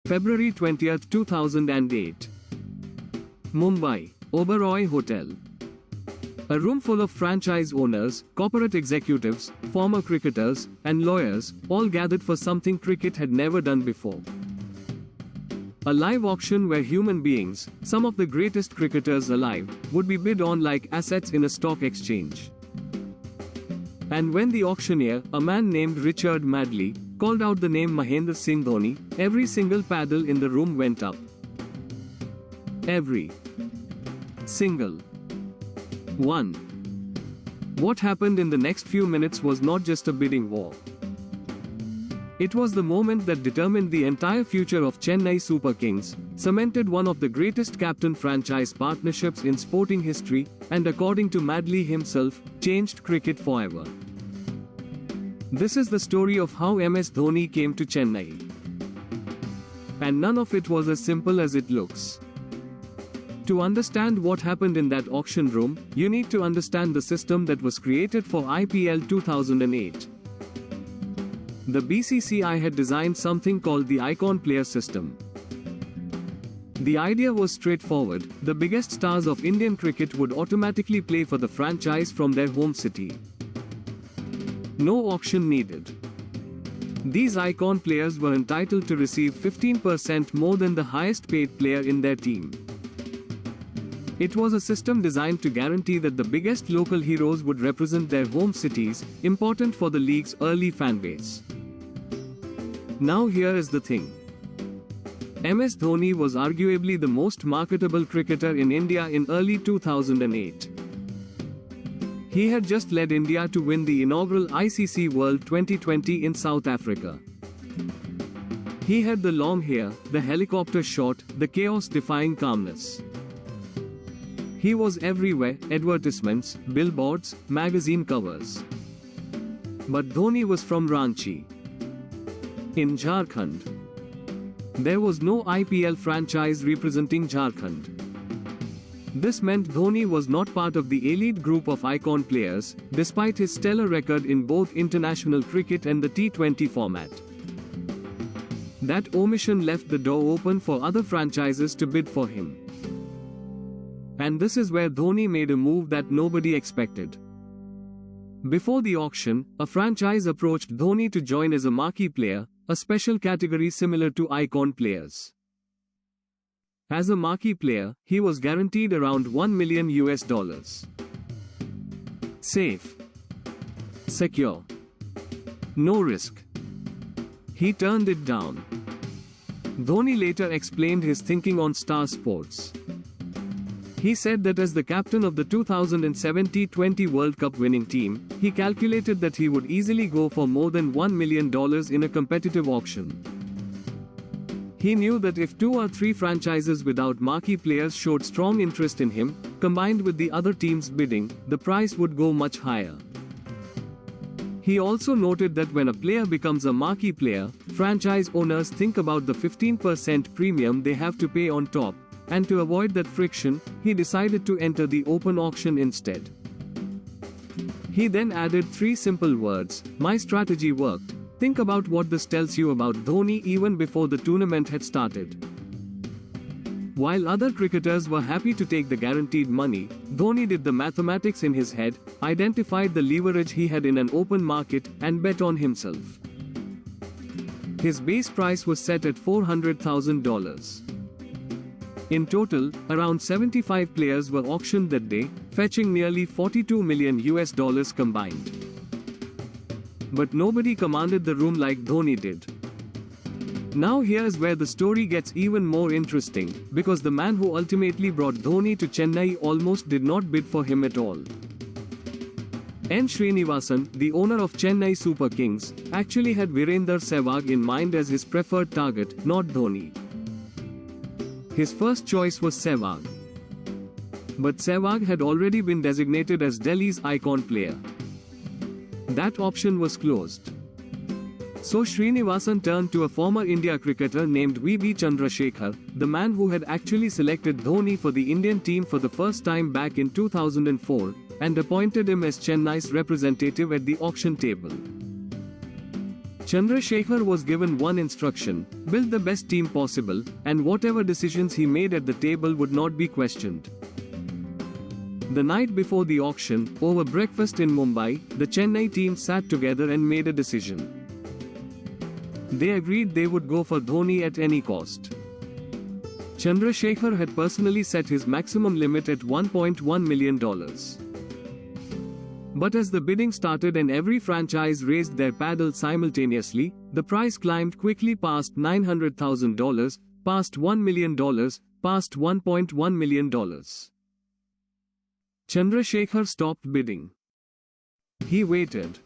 February 20, 2008. Mumbai, Oberoi Hotel. A room full of franchise owners, corporate executives, former cricketers, and lawyers, all gathered for something cricket had never done before. A live auction where human beings, some of the greatest cricketers alive, would be bid on like assets in a stock exchange. And when the auctioneer, a man named Richard Madley, called out the name Mahendra Singh Dhoni, every single paddle in the room went up. Every single one. What happened in the next few minutes was not just a bidding war. It was the moment that determined the entire future of Chennai Super Kings, cemented one of the greatest captain-franchise partnerships in sporting history, and according to Madley himself, changed cricket forever. This is the story of how MS Dhoni came to Chennai. And none of it was as simple as it looks. To understand what happened in that auction room, you need to understand the system that was created for IPL 2008. The BCCI had designed something called the Icon Player System. The idea was straightforward: the biggest stars of Indian cricket would automatically play for the franchise from their home city. No auction needed. These icon players were entitled to receive 15% more than the highest paid player in their team. It was a system designed to guarantee that the biggest local heroes would represent their home cities, important for the league's early fan base. Now here is the thing. MS Dhoni was arguably the most marketable cricketer in India in early 2008. He had just led India to win the inaugural ICC World 2020 in South Africa. He had the long hair, the helicopter shot, the chaos-defying calmness. He was everywhere: advertisements, billboards, magazine covers. But Dhoni was from Ranchi, in Jharkhand. There was no IPL franchise representing Jharkhand. This meant Dhoni was not part of the elite group of icon players, despite his stellar record in both international cricket and the T20 format. That omission left the door open for other franchises to bid for him. And this is where Dhoni made a move that nobody expected. Before the auction, a franchise approached Dhoni to join as a marquee player, a special category similar to icon players. As a marquee player, he was guaranteed around $1 million. Safe. Secure. No risk. He turned it down. Dhoni later explained his thinking on Star Sports. He said that as the captain of the 2007 T20 World Cup winning team, he calculated that he would easily go for more than $1 million in a competitive auction. He knew that if 2 or 3 franchises without marquee players showed strong interest in him, combined with the other teams bidding, the price would go much higher. He also noted that when a player becomes a marquee player, franchise owners think about the 15% premium they have to pay on top. And to avoid that friction, he decided to enter the open auction instead. He then added 3 simple words: "My strategy worked." Think about what this tells you about Dhoni even before the tournament had started. While other cricketers were happy to take the guaranteed money, Dhoni did the mathematics in his head, identified the leverage he had in an open market, and bet on himself. His base price was set at $400,000. In total, around 75 players were auctioned that day, fetching nearly $42 million combined. But nobody commanded the room like Dhoni did. Now here's where the story gets even more interesting, because the man who ultimately brought Dhoni to Chennai almost did not bid for him at all. N. Srinivasan, the owner of Chennai Super Kings, actually had Virender Sehwag in mind as his preferred target, not Dhoni. His first choice was Sehwag. But Sehwag had already been designated as Delhi's icon player. That option was closed. So Srinivasan turned to a former India cricketer named V.B. Chandrasekhar, the man who had actually selected Dhoni for the Indian team for the first time back in 2004, and appointed him as Chennai's representative at the auction table. Chandrasekhar was given one instruction: build the best team possible, and whatever decisions he made at the table would not be questioned. The night before the auction, over breakfast in Mumbai, the Chennai team sat together and made a decision. They agreed they would go for Dhoni at any cost. Chandrasekhar had personally set his maximum limit at $1.1 million. But as the bidding started and every franchise raised their paddle simultaneously, the price climbed quickly past $900,000, past $1 million, past $1.1 million. Chandrasekhar stopped bidding. He waited.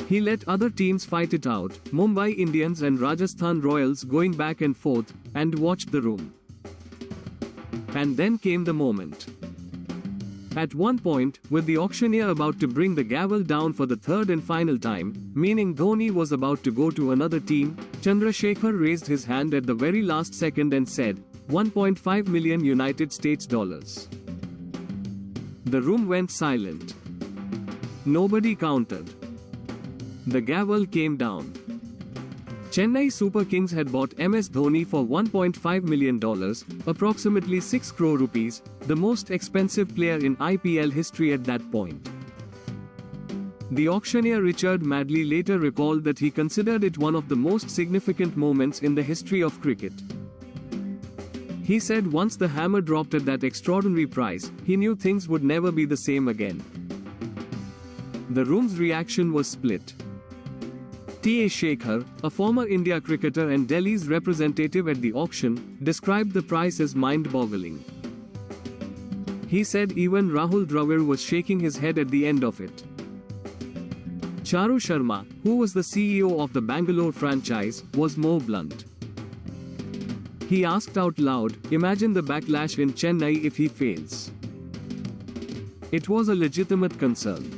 He let other teams fight it out, Mumbai Indians and Rajasthan Royals going back and forth, and watched the room. And then came the moment. At one point, with the auctioneer about to bring the gavel down for the third and final time, meaning Dhoni was about to go to another team, Chandrasekhar raised his hand at the very last second and said, $1.5 million United States dollars. The room went silent. Nobody counted. The gavel came down. Chennai Super Kings had bought MS Dhoni for $1.5 million, approximately 6 crore rupees, the most expensive player in IPL history at that point. The auctioneer Richard Madley later recalled that he considered it one of the most significant moments in the history of cricket. He said once the hammer dropped at that extraordinary price, he knew things would never be the same again. The room's reaction was split. T.A. Shekhar, a former India cricketer and Delhi's representative at the auction, described the price as mind-boggling. He said even Rahul Dravid was shaking his head at the end of it. Charu Sharma, who was the CEO of the Bangalore franchise, was more blunt. He asked out loud, imagine the backlash in Chennai if he fails. It was a legitimate concern.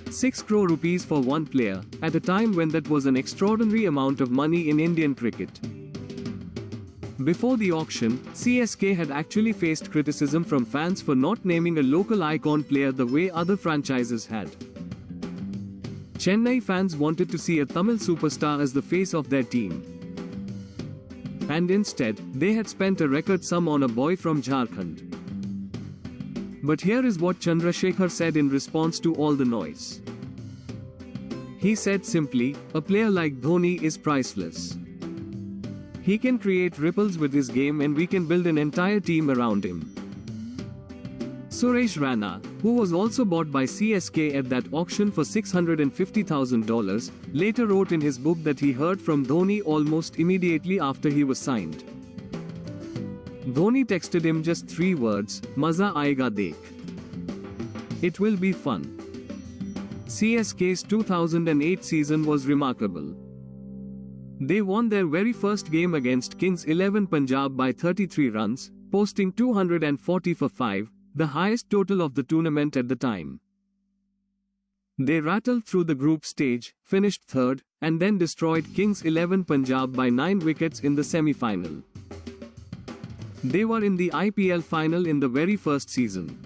6 crore rupees for one player, at a time when that was an extraordinary amount of money in Indian cricket. Before the auction, CSK had actually faced criticism from fans for not naming a local icon player the way other franchises had. Chennai fans wanted to see a Tamil superstar as the face of their team. And instead, they had spent a record sum on a boy from Jharkhand. But here is what Chandrasekhar said in response to all the noise. He said simply, a player like Dhoni is priceless. He can create ripples with his game and we can build an entire team around him. Suresh Rana, who was also bought by CSK at that auction for $650,000, later wrote in his book that he heard from Dhoni almost immediately after he was signed. Dhoni texted him just 3 words, Maza aayega dekh. It will be fun. CSK's 2008 season was remarkable. They won their very first game against Kings 11 Punjab by 33 runs, posting 240 for 5, the highest total of the tournament at the time. They rattled through the group stage, finished third, and then destroyed Kings 11 Punjab by 9 wickets in the semi-final. They were in the IPL final in the very first season.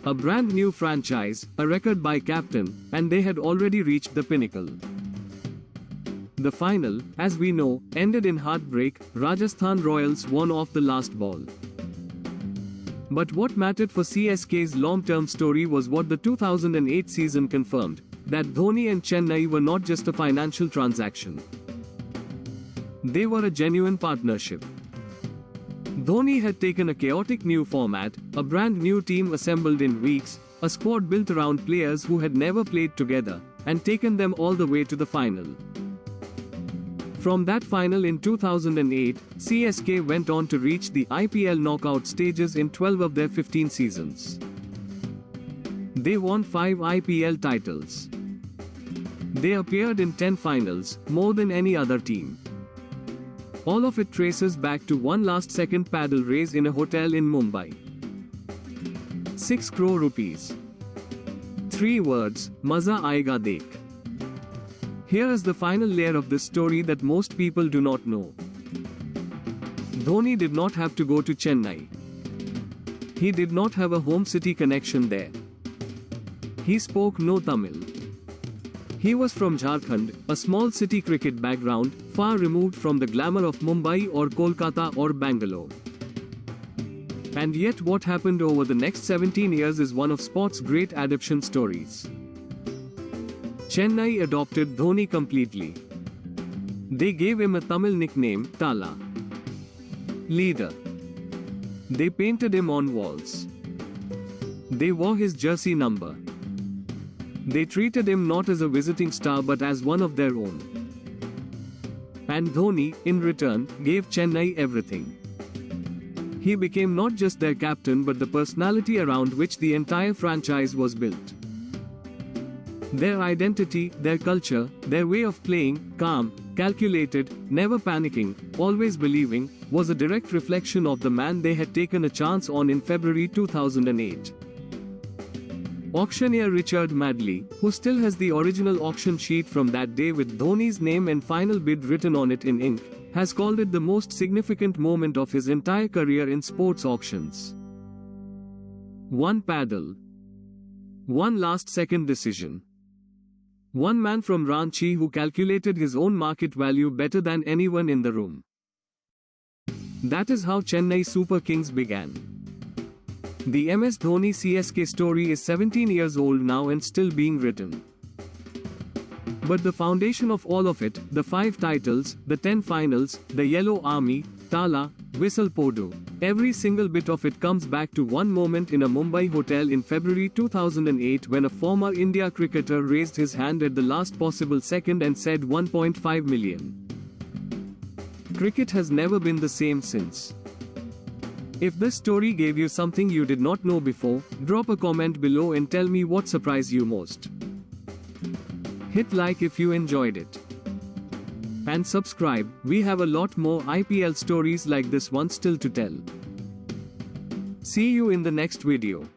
A brand new franchise, a record by captain, and they had already reached the pinnacle. The final, as we know, ended in heartbreak. Rajasthan Royals won off the last ball. But what mattered for CSK's long-term story was what the 2008 season confirmed, that Dhoni and Chennai were not just a financial transaction. They were a genuine partnership. Dhoni had taken a chaotic new format, a brand new team assembled in weeks, a squad built around players who had never played together, and taken them all the way to the final. From that final in 2008, CSK went on to reach the IPL knockout stages in 12 of their 15 seasons. They won 5 IPL titles. They appeared in 10 finals, more than any other team. All of it traces back to one last-second paddle race in a hotel in Mumbai. 6 crore rupees. 3 words, Maza aayega dekh. Here is the final layer of this story that most people do not know. Dhoni did not have to go to Chennai. He did not have a home city connection there. He spoke no Tamil. He was from Jharkhand, a small city cricket background, far removed from the glamour of Mumbai or Kolkata or Bangalore. And yet what happened over the next 17 years is one of sport's great adoption stories. Chennai adopted Dhoni completely. They gave him a Tamil nickname, Tala. Leader. They painted him on walls. They wore his jersey number. They treated him not as a visiting star but as one of their own. And Dhoni, in return, gave Chennai everything. He became not just their captain but the personality around which the entire franchise was built. Their identity, their culture, their way of playing, calm, calculated, never panicking, always believing, was a direct reflection of the man they had taken a chance on in February 2008. Auctioneer Richard Madley, who still has the original auction sheet from that day with Dhoni's name and final bid written on it in ink, has called it the most significant moment of his entire career in sports auctions. One paddle. One last-second decision. One man from Ranchi who calculated his own market value better than anyone in the room. That is how Chennai Super Kings began. The MS Dhoni CSK story is 17 years old now and still being written. But the foundation of all of it, the 5 titles, the 10 finals, the Yellow Army, Tala, Whistle Podu, every single bit of it comes back to one moment in a Mumbai hotel in February 2008 when a former India cricketer raised his hand at the last possible second and said 1.5 million. Cricket has never been the same since. If this story gave you something you did not know before, drop a comment below and tell me what surprised you most. Hit like if you enjoyed it. And subscribe, we have a lot more IPL stories like this one still to tell. See you in the next video.